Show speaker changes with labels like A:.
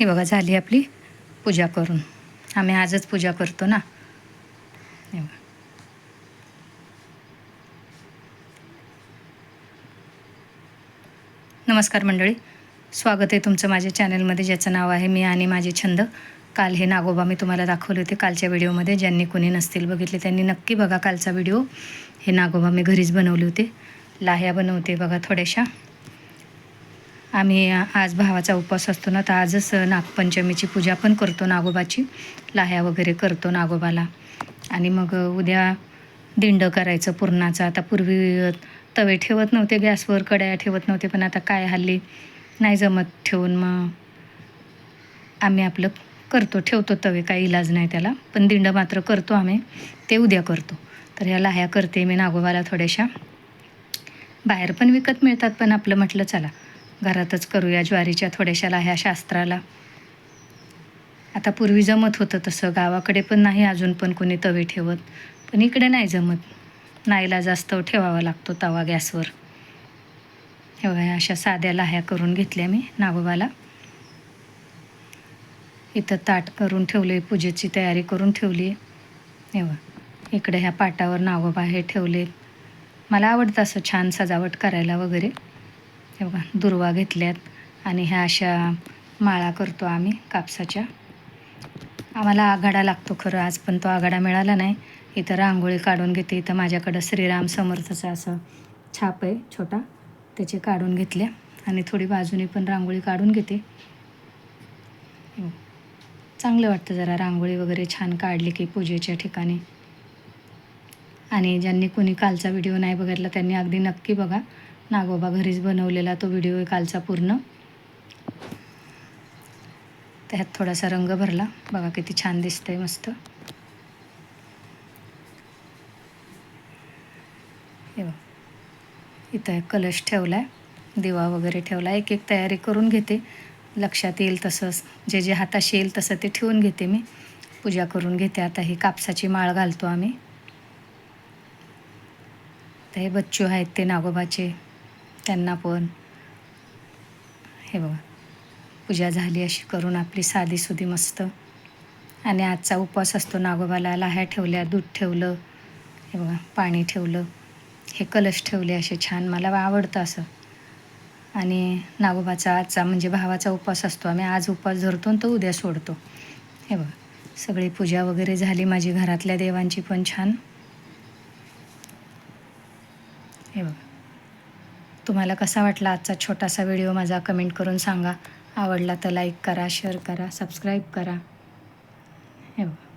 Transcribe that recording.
A: हे बघा झाली आपली पूजा करून. आम्ही आजच पूजा करतो ना. हे बघा. नमस्कार मंडळी, स्वागत आहे तुमचं माझ्या चॅनलमध्ये ज्याचं नाव आहे मी आणि माझे छंद. काल हे नागोबा मी तुम्हाला दाखवले होते कालच्या व्हिडिओमध्ये. ज्यांनी कोणी नसतील बघितले त्यांनी नक्की बघा कालचा व्हिडिओ. हे नागोबा मी घरीच बनवले होते. लाह्या बनवते बघा थोड्याशा. आम्ही आज भावाचा उपवास असतो ना, तर आजच नागपंचमीची पूजा पण करतो नागोबाची. लाह्या वगैरे करतो नागोबाला. आणि मग उद्या दिंड करायचं पुरणाचं. आता पूर्वी तवे ठेवत नव्हते गॅसवर, कढया ठेवत नव्हते, पण आता काय हल्ली नाही जमत ठेवून, मग आम्ही आपलं ठेवतो तवे, काही इलाज नाही त्याला. पण दिंड मात्र करतो आम्ही, ते उद्या करतो. तर ह्या लाह्या करते मी नागोबाला थोड्याशा. बाहेर पण विकत मिळतात, पण आपलं म्हटलं चला घरातच करूया. ज्वारीच्या थोड्याशा लाह्या शास्त्राला. आता पूर्वी जमत होतं तसं, गावाकडे पण नाही अजून पण कोणी तवे ठेवत, पण इकडे नाही जमत. नाईलाज असतो, ठेवावा लागतो तवा गॅसवर. हे बघा अशा साध्या लाह्या करून घेतल्या मी नागोबाला. इथं ताट करून ठेवले, पूजेची तयारी करून ठेवली. हे बघा इकडे ह्या पाटावर नागोबा हे ठेवले. मला आवडतं असं छान सजावट करायला वगैरे. हे बघा दुर्वा घेतल्यात आणि ह्या अशा माळा करतो आम्ही कापसाच्या. आम्हाला आघाडा लागतो खरं, आज पण तो आघाडा मिळाला नाही. इथं रांगोळी काढून घेते. इथं माझ्याकडं श्रीराम समर्थचं असं छाप आहे छोटा, त्याचे काढून घेतले. आणि थोडी बाजूने पण रांगोळी काढून घेते. चांगलं वाटतं जरा रांगोळी वगैरे छान काढली की पूजेच्या ठिकाणी. आणि ज्यांनी कोणी कालचा व्हिडिओ नाही बघितला त्यांनी अगदी नक्की बघा. नागोबा घरीच बनवलेला तो व्हिडिओ आहे कालचा पूर्ण. त्यात थोडासा रंग भरला बघा, किती छान दिसतंय मस्त. हे बघा इथं एक कलश ठेवला आहे, दिवा वगैरे ठेवला. एक एक तयारी करून घेते, लक्षात येईल तसंच, जे जे हाताशी येईल तसं ते ठेवून घेते मी. पूजा करून घेते. आता ही कापसाची माळ घालतो आम्ही. तर हे बच्चू आहेत ते नागोबाचे, त्यांना पण. हे बघा पूजा झाली अशी करून आपली साधीसुधी मस्त. आणि आजचा उपवास असतो नागोबाला. लाह्या ठेवल्या, दूध ठेवलं, हे बघा पाणी ठेवलं, हे कलश ठेवले असे छान. मला आवडतं असं. आणि नागोबाचा आजचा म्हणजे भावाचा उपवास असतो. आम्ही आज उपवास धरतो आणि तो उद्या सोडतो. हे बघा सगळी पूजा वगैरे झाली माझी, घरातल्या देवांची पण छान. हे बघा तुम्हाला कसा वाटला आजचा छोटासा व्हिडिओ माझा कमेंट करून सांगा. आवडला तर लाईक करा, शेअर करा, सबस्क्राईब करा. हे बघा